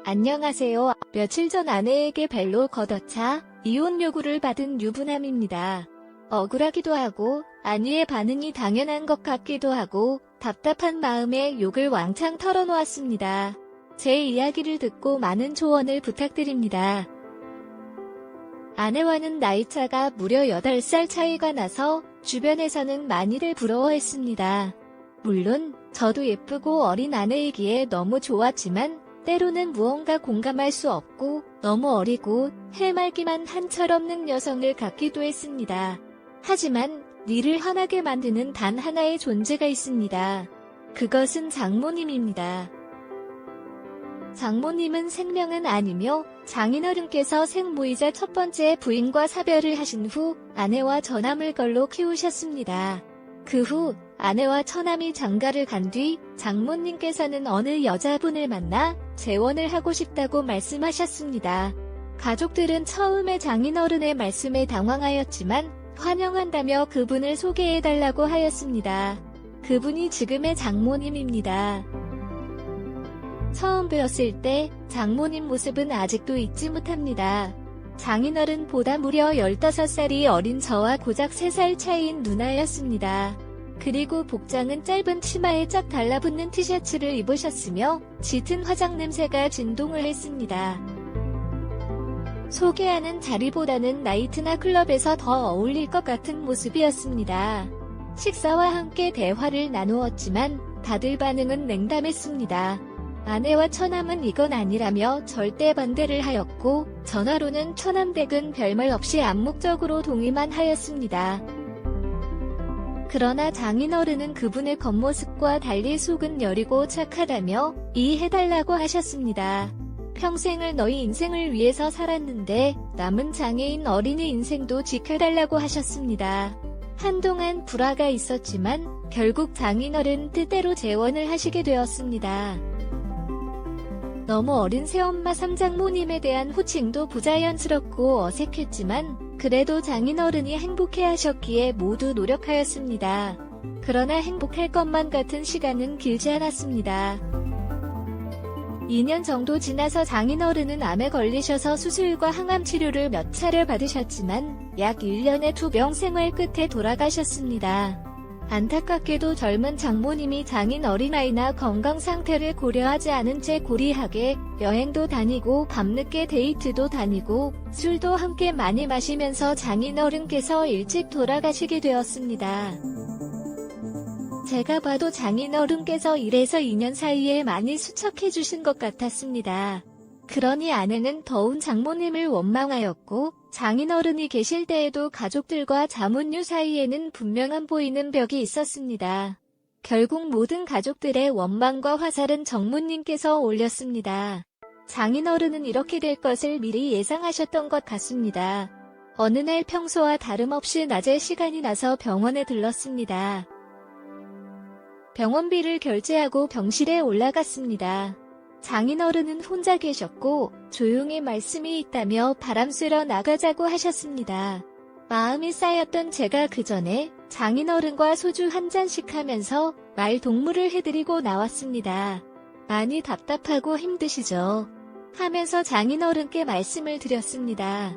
안녕하세요. 며칠 전 아내에게 벨로 걷어차 이혼 요구를 받은 유부남입니다. 억울하기도 하고 아내의 반응이 당연한 것 같기도 하고 답답한 마음에 욕을 왕창 털어놓았습니다. 제 이야기를 듣고 많은 조언을 부탁드립니다. 아내와는 나이차가 무려 8살 차이가 나서 주변에서는 많이들 부러워했습니다. 물론 저도 예쁘고 어린 아내이기에 너무 좋았지만 때로는 무언가 공감할 수 없고 너무 어리고 해맑기만 한 철없는 여성을 갖기도 했습니다. 하지만 니를 화나게 만드는 단 하나의 존재가 있습니다. 그것은 장모님입니다. 장모님은 생명은 아니며 장인어른께서 생모이자 첫 번째 부인과 사별을 하신 후 아내와 처남을 걸로 키우셨습니다. 그 후 아내와 처남이 장가를 간 뒤 장모님께서는 어느 여자분을 만나 재혼을 하고 싶다고 말씀하셨습니다. 가족들은 처음에 장인어른의 말씀에 당황하였지만 환영한다며 그분을 소개해달라고 하였습니다. 그분이 지금의 장모님입니다. 처음 뵈었을 때 장모님 모습은 아직도 잊지 못합니다. 장인어른보다 무려 15살이 어린 저와 고작 3살 차이인 누나였습니다. 그리고 복장은 짧은 치마에 쫙 달라붙는 티셔츠를 입으셨으며 짙은 화장 냄새가 진동을 했습니다. 소개하는 자리보다는 나이트나 클럽에서 더 어울릴 것 같은 모습이었습니다. 식사와 함께 대화를 나누었지만 다들 반응은 냉담했습니다. 아내와 처남은 이건 아니라며 절대 반대를 하였고 전화로는 처남 댁은 별말 없이 암묵적으로 동의만 하였습니다. 그러나 장인어른은 그분의 겉모습과 달리 속은 여리고 착하다며 이해해달라고 하셨습니다. 평생을 너희 인생을 위해서 살았는데 남은 장애인 어린이 인생도 지켜달라고 하셨습니다. 한동안 불화가 있었지만 결국 장인어른 뜻대로 재혼을 하시게 되었습니다. 너무 어린 새엄마 삼장모님에 대한 호칭도 부자연스럽고 어색했지만 그래도 장인어른이 행복해하셨기에 모두 노력하였습니다. 그러나 행복할 것만 같은 시간은 길지 않았습니다. 2년 정도 지나서 장인어른은 암에 걸리셔서 수술과 항암 치료를 몇 차례 받으셨지만 약 1년의 투병 생활 끝에 돌아가셨습니다. 안타깝게도 젊은 장모님이 장인 어린아이나 건강 상태를 고려하지 않은 채 고리하게 여행도 다니고 밤늦게 데이트도 다니고 술도 함께 많이 마시면서 장인어른께서 일찍 돌아가시게 되었습니다. 제가 봐도 장인어른께서 1에서 2년 사이에 많이 수척해 주신 것 같았습니다. 그러니 아내는 더운 장모님을 원망하였고 장인어른이 계실 때에도 가족들과 자문유 사이에는 분명한 보이는 벽이 있었습니다. 결국 모든 가족들의 원망과 화살은 정모님께서 올렸습니다. 장인어른은 이렇게 될 것을 미리 예상하셨던 것 같습니다. 어느 날 평소와 다름없이 낮에 시간이 나서 병원에 들렀습니다. 병원비를 결제하고 병실에 올라갔습니다. 장인어른은 혼자 계셨고 조용히 말씀이 있다며 바람 쐬러 나가자고 하셨습니다. 마음이 쌓였던 제가 그 전에 장인어른과 소주 한 잔씩 하면서 말 동무를 해드리고 나왔습니다. 많이 답답하고 힘드시죠? 하면서 장인어른께 말씀을 드렸습니다.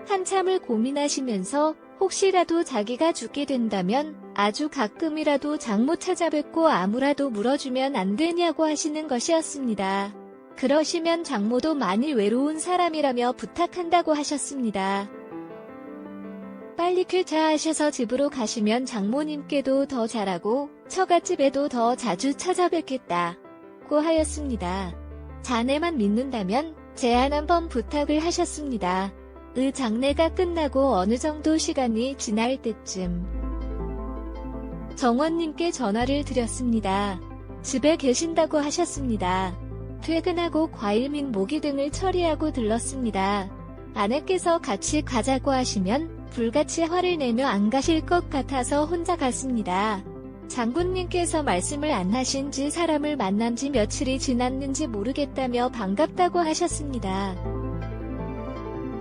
한참을 고민하시면서 혹시라도 자기가 죽게 된다면 아주 가끔이라도 장모 찾아뵙고 아무라도 물어주면 안 되냐고 하시는 것이었습니다. 그러시면 장모도 많이 외로운 사람이라며 부탁한다고 하셨습니다. 빨리 쾌차하셔서 집으로 가시면 장모님께도 더 잘하고 처갓집에도 더 자주 찾아뵙겠다고 하였습니다. 자네만 믿는다면 제안 한번 부탁을 하셨습니다. 장례가 끝나고 어느 정도 시간이 지날 때쯤 정원님께 전화를 드렸습니다. 집에 계신다고 하셨습니다. 퇴근하고 과일 및 모기 등을 처리하고 들렀습니다. 아내께서 같이 가자고 하시면 불같이 화를 내며 안 가실 것 같아서 혼자 갔습니다. 장군님께서 말씀을 안 하신 지 사람을 만난 지 며칠이 지났는지 모르겠다며 반갑다고 하셨습니다.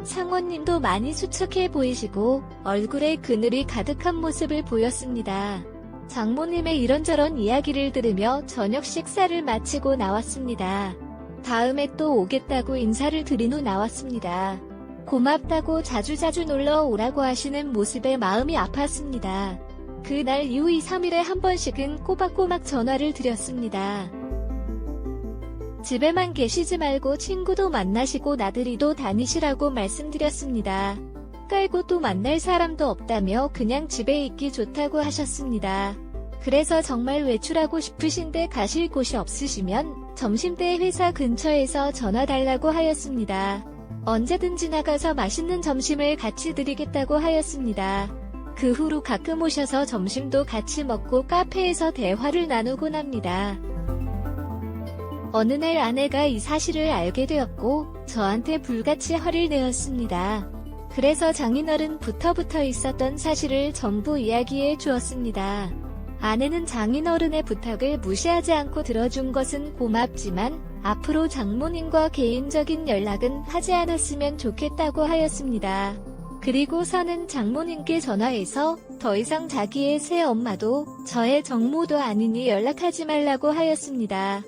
상원님도 많이 수척해 보이시고 얼굴에 그늘이 가득한 모습을 보였습니다. 장모님의 이런저런 이야기를 들으며 저녁 식사를 마치고 나왔습니다. 다음에 또 오겠다고 인사를 드린 후 나왔습니다. 고맙다고 자주자주 놀러 오라고 하시는 모습에 마음이 아팠습니다. 그날 이후 2, 3일에 한 번씩은 꼬박꼬박 전화를 드렸습니다. 집에만 계시지 말고 친구도 만나시고 나들이도 다니시라고 말씀드렸습니다. 깔고 또 만날 사람도 없다며 그냥 집에 있기 좋다고 하셨습니다. 그래서 정말 외출하고 싶으신데 가실 곳이 없으시면 점심때 회사 근처에서 전화 달라고 하였습니다. 언제든지 나가서 맛있는 점심을 같이 드리겠다고 하였습니다. 그 후로 가끔 오셔서 점심도 같이 먹고 카페에서 대화를 나누곤 합니다. 어느 날 아내가 이 사실을 알게 되었고 저한테 불같이 화를 내었습니다. 그래서 장인어른부터 붙어 있었던 사실을 전부 이야기해 주었습니다. 아내는 장인어른의 부탁을 무시하지 않고 들어준 것은 고맙지만 앞으로 장모님과 개인적인 연락은 하지 않았으면 좋겠다고 하였습니다. 그리고서는 장모님께 전화해서 더 이상 자기의 새엄마도 저의 정모도 아니니 연락하지 말라고 하였습니다.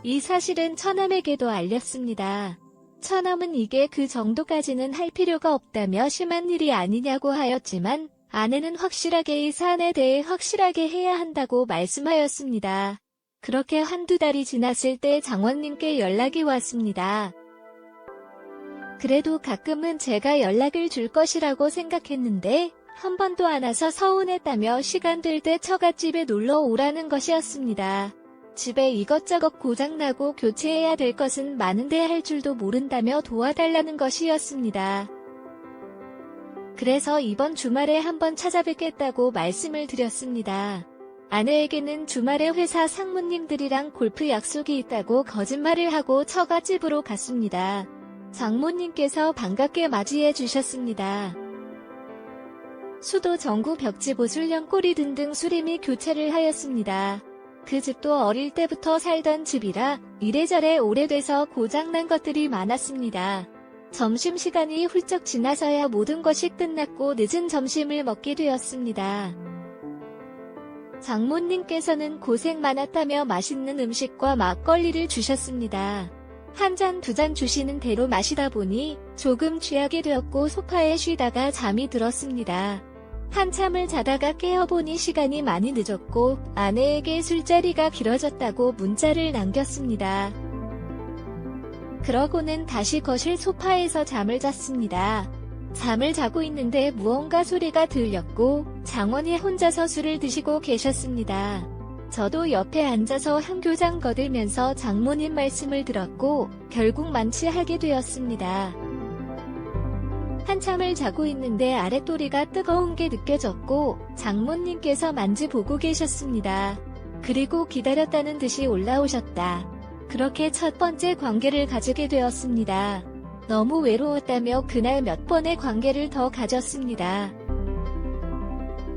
이 사실은 처남에게도 알렸습니다. 처남은 이게 그 정도까지는 할 필요가 없다며 심한 일이 아니냐고 하였지만 아내는 확실하게 이 사안에 대해 확실하게 해야 한다고 말씀하였습니다. 그렇게 한두 달이 지났을 때 장원님께 연락이 왔습니다. 그래도 가끔은 제가 연락을 줄 것이라고 생각했는데 한 번도 안 와서 서운했다며 시간 될 때 처갓집에 놀러 오라는 것이었습니다. 집에 이것저것 고장나고 교체해야 될 것은 많은데 할 줄도 모른다며 도와달라는 것이었습니다. 그래서 이번 주말에 한번 찾아뵙겠다고 말씀을 드렸습니다. 아내에게는 주말에 회사 상무님들이랑 골프 약속이 있다고 거짓말을 하고 처갓집으로 갔습니다. 장모님께서 반갑게 맞이해 주셨습니다. 수도 전구 벽지 보술령 꼬리 등등 수리미 교체를 하였습니다. 그 집도 어릴 때부터 살던 집이라 이래저래 오래돼서 고장난 것들이 많았습니다. 점심시간이 훌쩍 지나서야 모든 것이 끝났고 늦은 점심을 먹게 되었습니다. 장모님께서는 고생 많았다며 맛있는 음식과 막걸리를 주셨습니다. 한 잔, 두 잔 주시는 대로 마시다 보니 조금 취하게 되었고 소파에 쉬다가 잠이 들었습니다. 한참을 자다가 깨어보니 시간이 많이 늦었고 아내에게 술자리가 길어졌다고 문자를 남겼습니다. 그러고는 다시 거실 소파에서 잠을 잤습니다. 잠을 자고 있는데 무언가 소리가 들렸고 장원이 혼자서 술을 드시고 계셨습니다. 저도 옆에 앉아서 한 교장 거들면서 장모님 말씀을 들었고 결국 만취하게 되었습니다. 한참을 자고 있는데 아랫도리가 뜨거운 게 느껴졌고 장모님께서 만지보고 계셨습니다. 그리고 기다렸다는 듯이 올라오셨다. 그렇게 첫 번째 관계를 가지게 되었습니다. 너무 외로웠다며 그날 몇 번의 관계를 더 가졌습니다.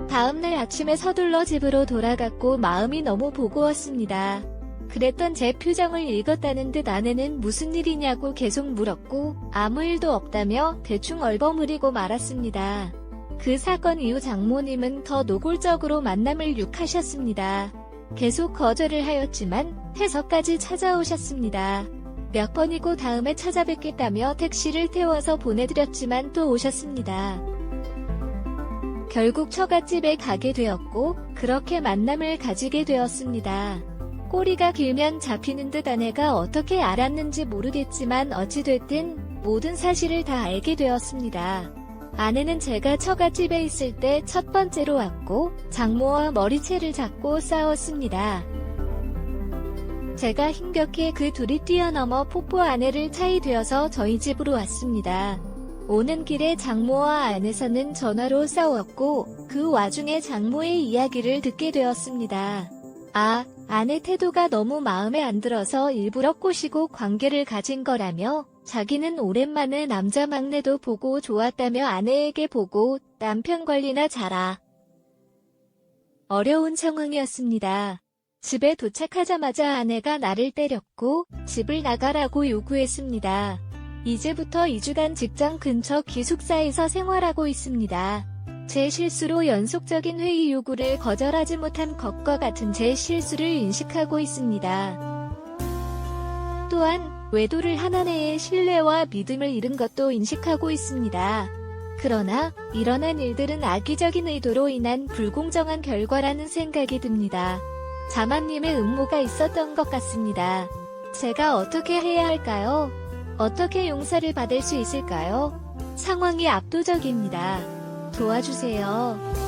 다음날 아침에 서둘러 집으로 돌아갔고 마음이 너무 버거웠습니다. 그랬던 제 표정을 읽었다는 듯 아내는 무슨 일이냐고 계속 물었고 아무 일도 없다며 대충 얼버무리고 말았습니다. 그 사건 이후 장모님은 더 노골적으로 만남을 욕하셨습니다. 계속 거절을 하였지만 해서까지 찾아오셨습니다. 몇 번이고 다음에 찾아뵙겠다며 택시를 태워서 보내드렸지만 또 오셨습니다. 결국 처갓집에 가게 되었고 그렇게 만남을 가지게 되었습니다. 꼬리가 길면 잡히는 듯 아내가 어떻게 알았는지 모르겠지만 어찌됐든 모든 사실을 다 알게 되었습니다. 아내는 제가 처갓집에 있을 때 첫 번째로 왔고 장모와 머리채를 잡고 싸웠습니다. 제가 힘겹게 그 둘이 뛰어넘어 폭포 아내를 차이 되어서 저희 집으로 왔습니다. 오는 길에 장모와 아내서는 전화로 싸웠고 그 와중에 장모의 이야기를 듣게 되었습니다. 아내 태도가 너무 마음에 안 들어서 일부러 꼬시고 관계를 가진 거라며 자기는 오랜만에 남자 막내도 보고 좋았다며 아내에게 보고 남편 관리나 잘하. 어려운 상황이었습니다. 집에 도착하자마자 아내가 나를 때렸고 집을 나가라고 요구했습니다. 이제부터 2주간 직장 근처 기숙사에서 생활하고 있습니다. 제 실수로 연속적인 회의 요구를 거절하지 못한 것과 같은 제 실수를 인식하고 있습니다. 또한 외도를 한 아내의 신뢰와 믿음을 잃은 것도 인식하고 있습니다. 그러나 일어난 일들은 악의적인 의도로 인한 불공정한 결과라는 생각이 듭니다. 자만님의 음모가 있었던 것 같습니다. 제가 어떻게 해야 할까요? 어떻게 용서를 받을 수 있을까요? 상황이 압도적입니다. 도와주세요.